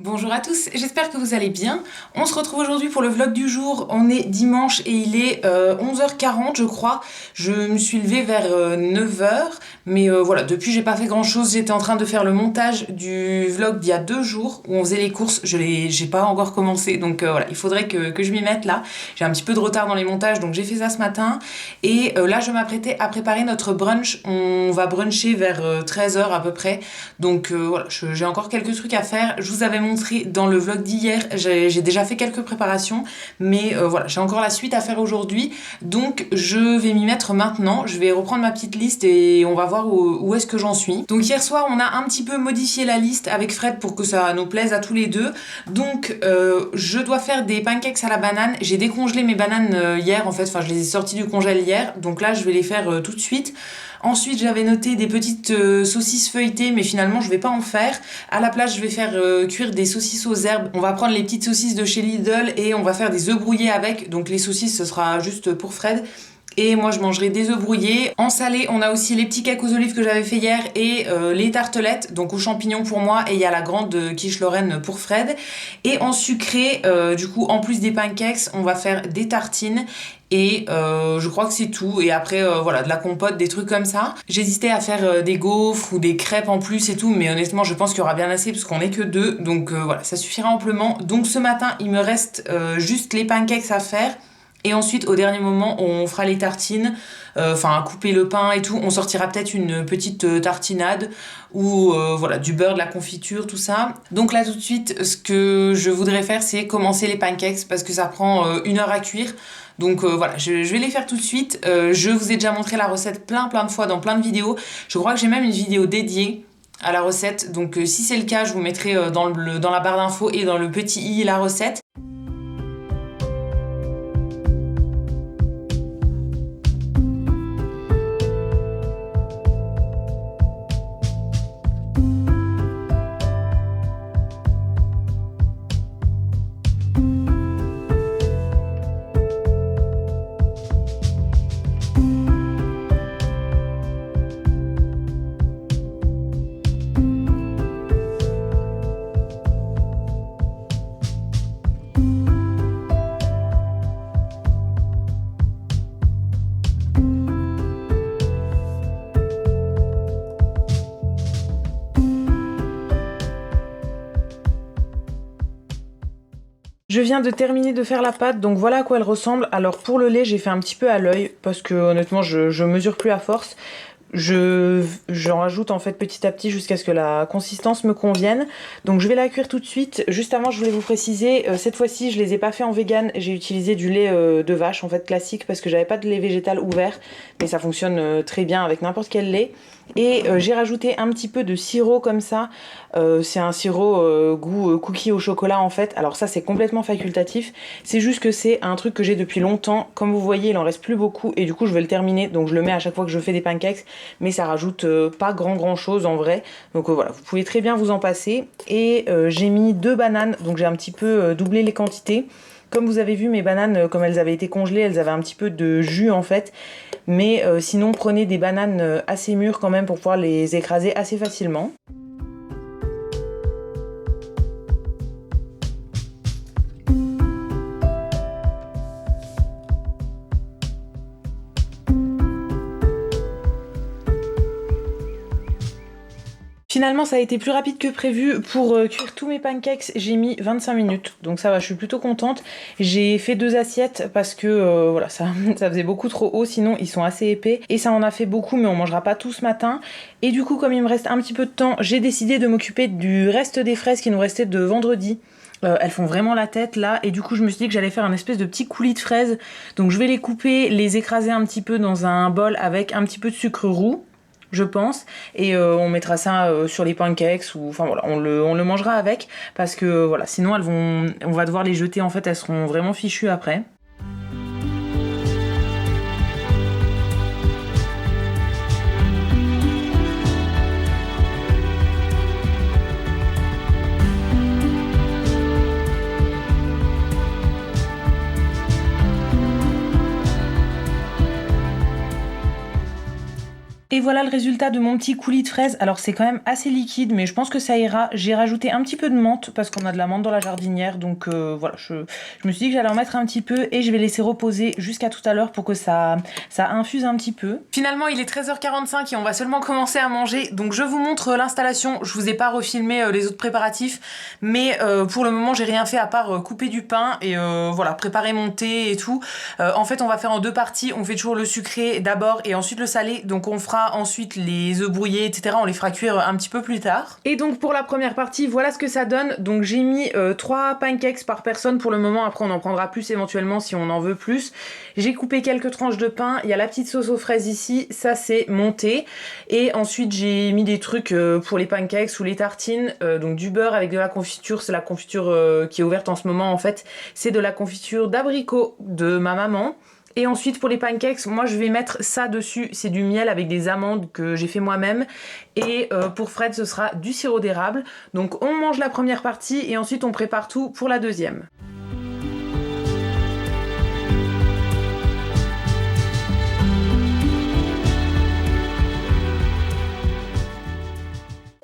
Bonjour à tous, j'espère que vous allez bien. On se retrouve aujourd'hui pour le vlog du jour. On est dimanche et il est 11h40 je crois. Je me suis levée vers 9h, mais voilà, depuis j'ai pas fait grand chose. J'étais en train de faire le montage du vlog d'il y a 2 jours où on faisait les courses. J'ai pas encore commencé, donc voilà, il faudrait que je m'y mette là. J'ai un petit peu de retard dans les montages, donc j'ai fait ça ce matin. Et là je m'apprêtais à préparer notre brunch. On va bruncher vers 13h à peu près. Donc voilà, j'ai encore quelques trucs à faire. Je vous avais montré dans le vlog d'hier, j'ai déjà fait quelques préparations, mais voilà, j'ai encore la suite à faire aujourd'hui, donc je vais m'y mettre maintenant. Je vais reprendre ma petite liste et on va voir où est-ce que j'en suis. Donc hier soir, on a un petit peu modifié la liste avec Fred pour que ça nous plaise à tous les deux. Donc je dois faire des pancakes à la banane. J'ai décongelé mes bananes hier en fait, enfin je les ai sorties du congèle hier, donc là je vais les faire tout de suite. Ensuite, j'avais noté des petites saucisses feuilletées, mais finalement, je vais pas en faire. À la place, je vais faire cuire des saucisses aux herbes. On va prendre les petites saucisses de chez Lidl et on va faire des œufs brouillés avec. Donc les saucisses, ce sera juste pour Fred. Et moi, je mangerai des œufs brouillés. En salé, on a aussi les petits cakes aux olives que j'avais fait hier et les tartelettes, donc aux champignons pour moi. Et il y a la grande quiche Lorraine pour Fred. Et en sucré, du coup, en plus des pancakes, on va faire des tartines. Et je crois que c'est tout. Et après, voilà, de la compote, des trucs comme ça. J'hésitais à faire des gaufres ou des crêpes en plus et tout. Mais honnêtement, je pense qu'il y aura bien assez parce qu'on est que deux. Donc voilà, ça suffira amplement. Donc ce matin, il me reste juste les pancakes à faire. Et ensuite, au dernier moment, on fera les tartines, enfin couper le pain et tout. On sortira peut-être une petite tartinade ou voilà, du beurre, de la confiture, tout ça. Donc là, tout de suite, ce que je voudrais faire, c'est commencer les pancakes parce que ça prend 1 heure à cuire. Donc voilà, je vais les faire tout de suite. Je vous ai déjà montré la recette plein de fois dans plein de vidéos. Je crois que j'ai même une vidéo dédiée à la recette. Donc si c'est le cas, je vous mettrai dans la barre d'infos et dans le petit i la recette. Je viens de terminer de faire la pâte, donc voilà à quoi elle ressemble. Alors pour le lait, j'ai fait un petit peu à l'œil parce que honnêtement, je mesure plus à force. J'en rajoute en fait petit à petit jusqu'à ce que la consistance me convienne. Donc je vais la cuire tout de suite. Juste avant, je voulais vous préciser, cette fois-ci, je les ai pas fait en vegan. J'ai utilisé du lait de vache en fait classique parce que j'avais pas de lait végétal ouvert, mais ça fonctionne très bien avec n'importe quel lait. Et j'ai rajouté un petit peu de sirop comme ça. C'est un sirop goût cookie au chocolat en fait. Alors ça c'est complètement facultatif. C'est juste que c'est un truc que j'ai depuis longtemps. Comme vous voyez, il en reste plus beaucoup et du coup je vais le terminer. Donc je le mets à chaque fois que je fais des pancakes. Mais ça rajoute pas grand chose en vrai. Donc voilà, vous pouvez très bien vous en passer. Et j'ai mis 2 bananes. Donc j'ai un petit peu doublé les quantités. Comme vous avez vu, mes bananes, comme elles avaient été congelées, elles avaient un petit peu de jus en fait. Mais sinon, prenez des bananes assez mûres quand même pour pouvoir les écraser assez facilement. Finalement, ça a été plus rapide que prévu. Pour cuire tous mes pancakes, j'ai mis 25 minutes. Donc ça va, je suis plutôt contente. J'ai fait 2 assiettes parce que voilà, ça faisait beaucoup trop haut. Sinon, ils sont assez épais. Et ça en a fait beaucoup, mais on mangera pas tout ce matin. Et du coup, comme il me reste un petit peu de temps, j'ai décidé de m'occuper du reste des fraises qui nous restaient de vendredi. Elles font vraiment la tête là et du coup je me suis dit que j'allais faire un espèce de petit coulis de fraises. Donc je vais les couper, les écraser un petit peu dans un bol avec un petit peu de sucre roux, je pense, et on mettra ça sur les pancakes ou enfin voilà, on le mangera avec parce que voilà, sinon on va devoir les jeter en fait, elles seront vraiment fichues après. Et voilà le résultat de mon petit coulis de fraises. Alors c'est quand même assez liquide, mais je pense que ça ira. J'ai rajouté un petit peu de menthe parce qu'on a de la menthe dans la jardinière. Donc voilà, je me suis dit que j'allais en mettre un petit peu et je vais laisser reposer jusqu'à tout à l'heure pour que ça infuse un petit peu. Finalement il est 13h45 et on va seulement commencer à manger. Donc je vous montre l'installation. Je vous ai pas refilmé les autres préparatifs, mais pour le moment j'ai rien fait à part couper du pain et voilà, préparer mon thé et tout. En fait on va faire en deux parties. On fait toujours le sucré d'abord et ensuite le salé. Donc on fera ensuite les œufs brouillés, etc. On les fera cuire un petit peu plus tard. Et donc pour la première partie, voilà ce que ça donne. Donc j'ai mis 3 pancakes par personne pour le moment. Après on en prendra plus éventuellement si on en veut plus. J'ai coupé quelques tranches de pain. Il y a la petite sauce aux fraises ici. Ça c'est mon thé. Et ensuite j'ai mis des trucs pour les pancakes ou les tartines. Donc du beurre avec de la confiture. C'est la confiture qui est ouverte en ce moment en fait. C'est de la confiture d'abricot de ma maman. Et ensuite pour les pancakes, moi je vais mettre ça dessus, c'est du miel avec des amandes que j'ai fait moi-même. Et pour Fred ce sera du sirop d'érable. Donc on mange la première partie et ensuite on prépare tout pour la deuxième.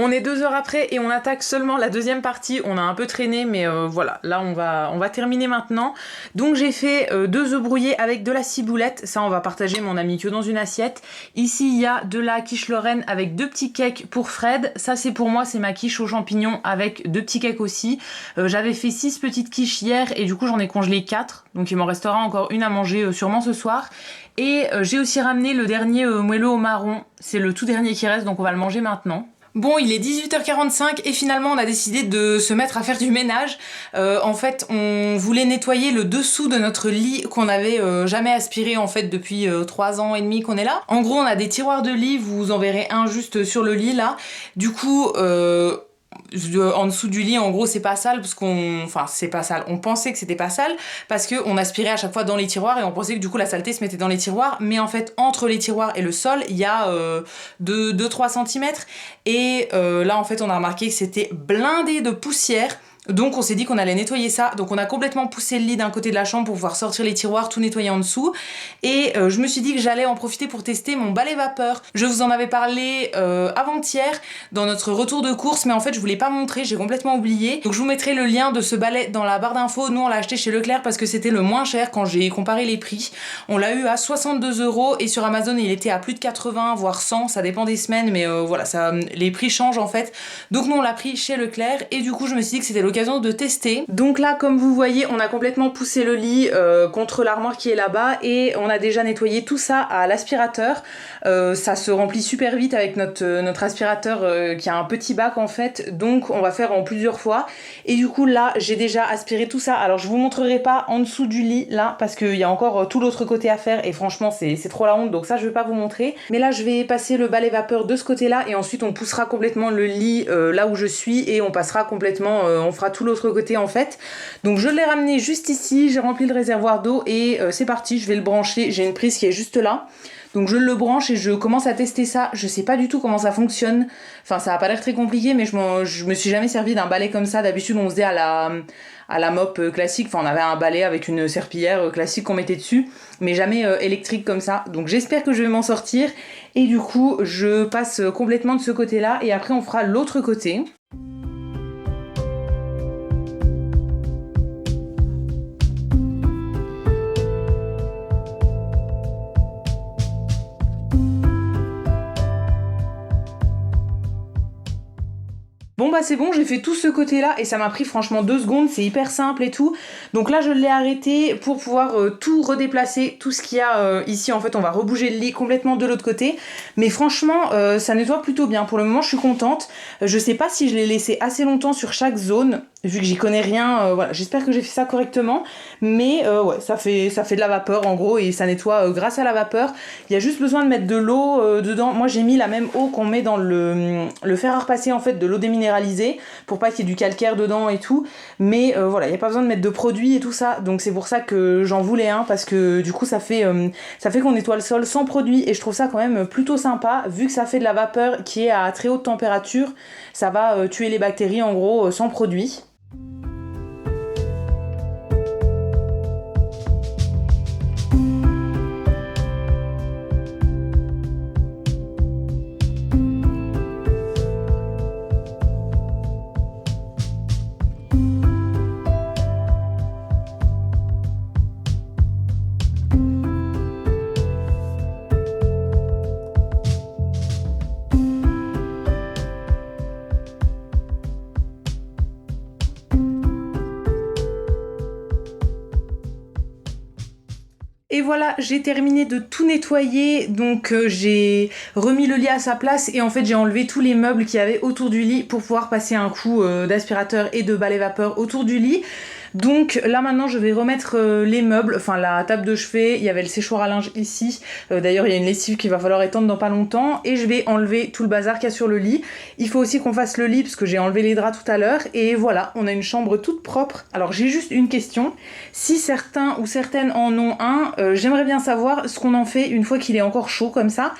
On est 2 heures après et on attaque seulement la deuxième partie. On a un peu traîné, mais voilà, là on va terminer maintenant. Donc j'ai fait 2 œufs brouillés avec de la ciboulette. Ça on va partager, mais on a mis que dans une assiette. Ici il y a de la quiche Lorraine avec 2 petits cakes pour Fred. Ça c'est pour moi, c'est ma quiche aux champignons avec 2 petits cakes aussi. J'avais fait 6 petites quiches hier et du coup j'en ai congelé 4. Donc il m'en restera encore une à manger sûrement ce soir. Et j'ai aussi ramené le dernier moelleux au marron. C'est le tout dernier qui reste, donc on va le manger maintenant. Bon, il est 18h45 et finalement on a décidé de se mettre à faire du ménage. En fait, on voulait nettoyer le dessous de notre lit qu'on avait jamais aspiré en fait depuis 3 ans et demi qu'on est là. En gros, on a des tiroirs de lit, vous en verrez un juste sur le lit là. Du coup, en dessous du lit en gros c'est pas sale parce c'est pas sale, on pensait que c'était pas sale parce que on aspirait à chaque fois dans les tiroirs et on pensait que du coup la saleté se mettait dans les tiroirs, mais en fait entre les tiroirs et le sol il y a 2-3 cm et là en fait on a remarqué que c'était blindé de poussière. Donc on s'est dit qu'on allait nettoyer ça, donc on a complètement poussé le lit d'un côté de la chambre pour pouvoir sortir les tiroirs, tout nettoyer en dessous. Et je me suis dit que j'allais en profiter pour tester mon balai vapeur. Je vous en avais parlé avant-hier dans notre retour de course, mais en fait je voulais pas montrer, j'ai complètement oublié. Donc je vous mettrai le lien de ce balai dans la barre d'infos. Nous on l'a acheté chez Leclerc parce que c'était le moins cher quand j'ai comparé les prix. On l'a eu à 62 € et sur Amazon il était à plus de 80 voire 100, ça dépend des semaines, mais voilà, les prix changent en fait. Donc nous on l'a pris chez Leclerc et du coup je me suis dit que c'était l'occasion de tester. Donc là comme vous voyez on a complètement poussé le lit contre l'armoire qui est là-bas et on a déjà nettoyé tout ça à l'aspirateur. Ça se remplit super vite avec notre aspirateur qui a un petit bac en fait, donc on va faire en plusieurs fois. Et du coup là j'ai déjà aspiré tout ça. Alors je vous montrerai pas en dessous du lit là parce qu'il y a encore tout l'autre côté à faire et franchement c'est trop la honte, donc ça je vais pas vous montrer. Mais là je vais passer le balai vapeur de ce côté là et ensuite on poussera complètement le lit là où je suis et on passera complètement, on fera tout l'autre côté en fait. Donc je l'ai ramené juste ici, j'ai rempli le réservoir d'eau et c'est parti, je vais le brancher. J'ai une prise qui est juste là. Donc je le branche et je commence à tester ça. Je sais pas du tout comment ça fonctionne. Enfin ça a pas l'air très compliqué, mais je me suis jamais servi d'un balai comme ça. D'habitude on faisait à la mop classique. Enfin on avait un balai avec une serpillière classique qu'on mettait dessus, mais jamais électrique comme ça. Donc j'espère que je vais m'en sortir. Et du coup je passe complètement de ce côté là et après on fera l'autre côté. Bon bah c'est bon, j'ai fait tout ce côté là et ça m'a pris franchement 2 secondes, c'est hyper simple et tout. Donc là je l'ai arrêté pour pouvoir tout redéplacer, tout ce qu'il y a ici. En fait on va rebouger le lit complètement de l'autre côté. Mais franchement ça nettoie plutôt bien, pour le moment je suis contente. Je sais pas si je l'ai laissé assez longtemps sur chaque zone, vu que j'y connais rien, voilà, j'espère que j'ai fait ça correctement. Mais ouais, ça fait de la vapeur en gros et ça nettoie grâce à la vapeur. Il y a juste besoin de mettre de l'eau dedans. Moi j'ai mis la même eau qu'on met dans le fer à repasser en fait, de l'eau déminéralisée pour pas qu'il y ait du calcaire dedans et tout. Mais voilà, il n'y a pas besoin de mettre de produits et tout ça. Donc c'est pour ça que j'en voulais un, parce que du coup ça fait qu'on nettoie le sol sans produit et je trouve ça quand même plutôt sympa, vu que ça fait de la vapeur qui est à très haute température. Ça va tuer les bactéries en gros sans produit. Et voilà, j'ai terminé de tout nettoyer, donc j'ai remis le lit à sa place et en fait j'ai enlevé tous les meubles qu'il y avait autour du lit pour pouvoir passer un coup d'aspirateur et de balai vapeur autour du lit. Donc là maintenant je vais remettre les meubles, enfin la table de chevet, il y avait le séchoir à linge ici, d'ailleurs il y a une lessive qu'il va falloir étendre dans pas longtemps, et je vais enlever tout le bazar qu'il y a sur le lit. Il faut aussi qu'on fasse le lit parce que j'ai enlevé les draps tout à l'heure, et voilà, on a une chambre toute propre. Alors j'ai juste une question, si certains ou certaines en ont un, j'aimerais bien savoir ce qu'on en fait une fois qu'il est encore chaud comme ça.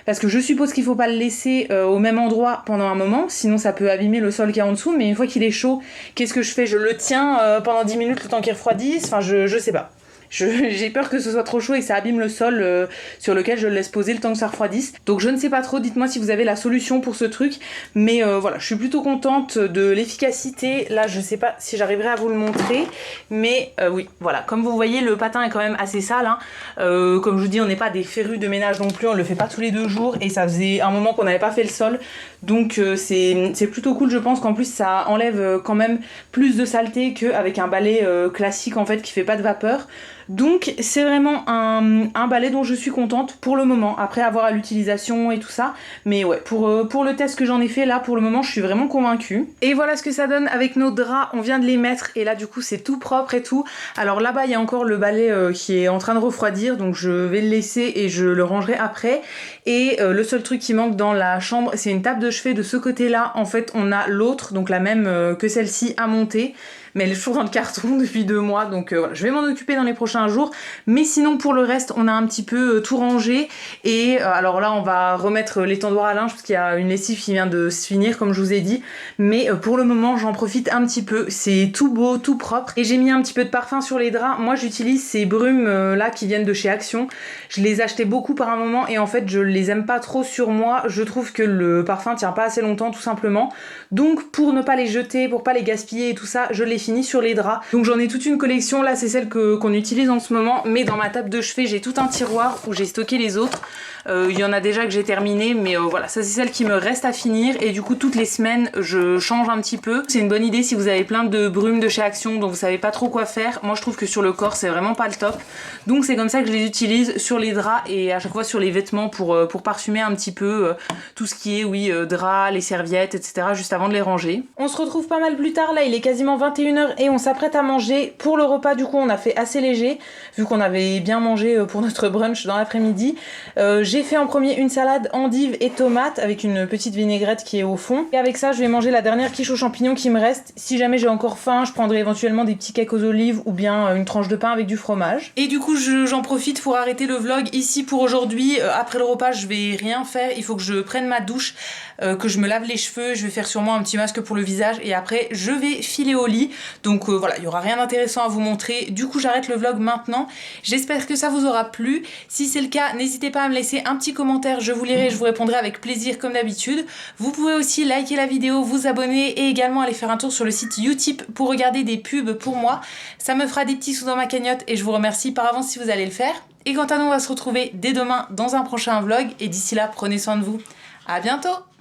Parce que je suppose qu'il faut pas le laisser au même endroit pendant un moment, sinon ça peut abîmer le sol qui est en dessous, mais une fois qu'il est chaud, qu'est-ce que je fais? Je le tiens pendant 10 minutes le temps qu'il refroidisse? Enfin, je sais pas. J'ai peur que ce soit trop chaud et que ça abîme le sol sur lequel je le laisse poser le temps que ça refroidisse. Donc je ne sais pas trop, dites-moi si vous avez la solution pour ce truc. Mais voilà, je suis plutôt contente de l'efficacité. Là, je sais pas si j'arriverai à vous le montrer. Mais oui, voilà. Comme vous voyez, le patin est quand même assez sale. Hein. Comme je vous dis, on n'est pas des férus de ménage non plus. On le fait pas tous les 2 jours. Et ça faisait un moment qu'on n'avait pas fait le sol. Donc c'est plutôt cool, je pense qu'en plus ça enlève quand même plus de saleté qu'avec un balai classique en fait qui fait pas de vapeur. Donc c'est vraiment un balai dont je suis contente pour le moment, après avoir à l'utilisation et tout ça. Mais ouais, pour le test que j'en ai fait là, pour le moment, je suis vraiment convaincue. Et voilà ce que ça donne avec nos draps, on vient de les mettre et là du coup c'est tout propre et tout. Alors là-bas il y a encore le balai qui est en train de refroidir, donc je vais le laisser et je le rangerai après. Et le seul truc qui manque dans la chambre, c'est une table de chevet de ce côté-là. En fait on a l'autre, donc la même que celle-ci à monter. Mais elle est toujours dans le carton depuis 2 mois, donc voilà, je vais m'en occuper dans les prochains jours. Mais sinon pour le reste, on a un petit peu tout rangé. Et alors là, on va remettre l'étendoir à linge parce qu'il y a une lessive qui vient de se finir, comme je vous ai dit. Mais pour le moment, j'en profite un petit peu. C'est tout beau, tout propre. Et j'ai mis un petit peu de parfum sur les draps. Moi, j'utilise ces brumes là qui viennent de chez Action. Je les achetais beaucoup par un moment et en fait, je les aime pas trop sur moi. Je trouve que le parfum tient pas assez longtemps, tout simplement. Donc pour ne pas les jeter, pour pas les gaspiller et tout ça, je les finis sur les draps. Donc j'en ai toute une collection, là c'est celle qu'on utilise en ce moment, mais dans ma table de chevet j'ai tout un tiroir où j'ai stocké les autres. Il y en a déjà que j'ai terminé, mais voilà, ça c'est celle qui me reste à finir et du coup toutes les semaines je change un petit peu. C'est une bonne idée si vous avez plein de brumes de chez Action dont vous savez pas trop quoi faire. Moi je trouve que sur le corps c'est vraiment pas le top. Donc c'est comme ça que je les utilise sur les draps et à chaque fois sur les vêtements pour parfumer un petit peu tout ce qui est, oui, draps, les serviettes, etc. juste avant de les ranger. On se retrouve pas mal plus tard, là il est quasiment 21h et on s'apprête à manger. Pour le repas du coup on a fait assez léger, vu qu'on avait bien mangé pour notre brunch dans l'après-midi. J'ai fait en premier une salade endive et tomate avec une petite vinaigrette qui est au fond. Et avec ça je vais manger la dernière quiche aux champignons qui me reste. Si jamais j'ai encore faim, je prendrai éventuellement des petits cakes aux olives ou bien une tranche de pain avec du fromage. Et du coup j'en profite pour arrêter le vlog ici pour aujourd'hui. Après le repas je vais rien faire, il faut que je prenne ma douche, que je me lave les cheveux, je vais faire sûrement un petit masque pour le visage et après je vais filer au lit. Donc voilà, il n'y aura rien d'intéressant à vous montrer. Du coup j'arrête le vlog maintenant. J'espère que ça vous aura plu. Si c'est le cas, n'hésitez pas à me laisser un petit commentaire, je vous lirai, je vous répondrai avec plaisir comme d'habitude. Vous pouvez aussi liker la vidéo, vous abonner et également aller faire un tour sur le site Utip pour regarder des pubs pour moi. Ça me fera des petits sous dans ma cagnotte et je vous remercie par avance si vous allez le faire. Et quant à nous, on va se retrouver dès demain dans un prochain vlog et d'ici là, prenez soin de vous. À bientôt!